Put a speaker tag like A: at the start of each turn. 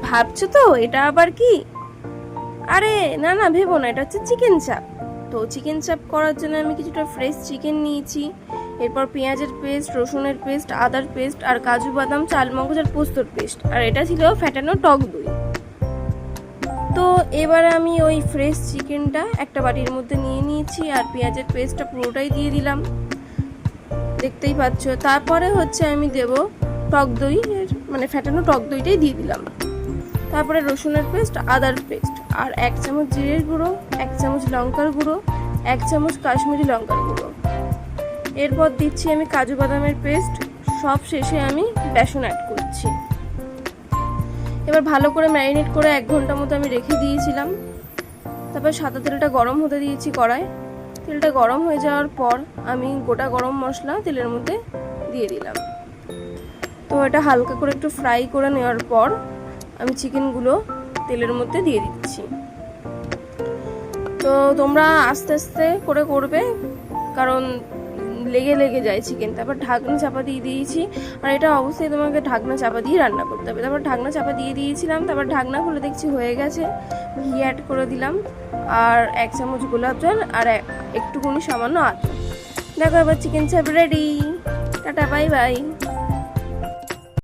A: ভাবছো তো এটা আবার কি? আরে না না, ভেবো না, এটা হচ্ছে চিকেন চাপ। তো চিকেন চাপ করার জন্য আমি কিছুটা ফ্রেশ চিকেন নিয়েছি। এরপর পেঁয়াজের পেস্ট, রসুনের পেস্ট, আদার পেস্ট, আর কাজু বাদাম, চালমগজ আর পোস্তর পেস্ট, আর এটা ছিল ফ্যাটানো টক দই। তো এবার আমি ওই ফ্রেশ চিকেনটা একটা বাটির মধ্যে নিয়ে নিয়েছি, আর পেঁয়াজের পেস্টটা পুরোটাই দিয়ে দিলাম, দেখতেই পাচ্ছ। তারপরে হচ্ছে আমি দেব টক দই, মানে ফ্যাটানো টক দইটাই দিয়ে দিলাম। তারপরে রসুনের পেস্ট, আদার পেস্ট, আর 1 চামচ জিরের গুঁড়ো, 1 চামচ লঙ্কার গুঁড়ো, 1 চামচ কাশ্মীরি লঙ্কার গুঁড়ো। এরপর দিচ্ছি আমি কাজু বাদামের পেস্ট। সব শেষে আমি বেসন অ্যাড করছি। এবার ভালো করে ম্যারিনেট করে 1 ঘন্টা মতো আমি রেখে দিয়েছিলাম। তারপর সাদা তেলটা গরম হতে দিয়েছি কড়ায়। তেলটা গরম হয়ে যাওয়ার পর আমি গোটা গরম মশলা তেলের মধ্যে দিয়ে দিলাম। তো এটা হালকা করে একটু ফ্রাই করে নেওয়ার পর আমি চিকেনগুলো তেলের মধ্যে দিয়ে দিচ্ছি। তো তোমরা আস্তে আস্তে করে করবে, কারণ লেগে লেগে যায় চিকেন। তারপর ঢাকনা চাপা দিয়ে দিয়েছি, আর এটা অবশ্যই তোমাকে ঢাকনা চাপা দিয়ে রান্না করতে হবে। তারপর ঢাকনা চাপা দিয়ে দিয়েছিলাম। তারপর ঢাকনা খুলে দেখছি হয়ে গেছে। ঘি অ্যাড করে দিলাম, আর 1 চামচ গোলাপ জল, আর একটুখানি সামান্য আদা। দেখো এবার চিকেন চাপ রেডি। Tata, bye bye.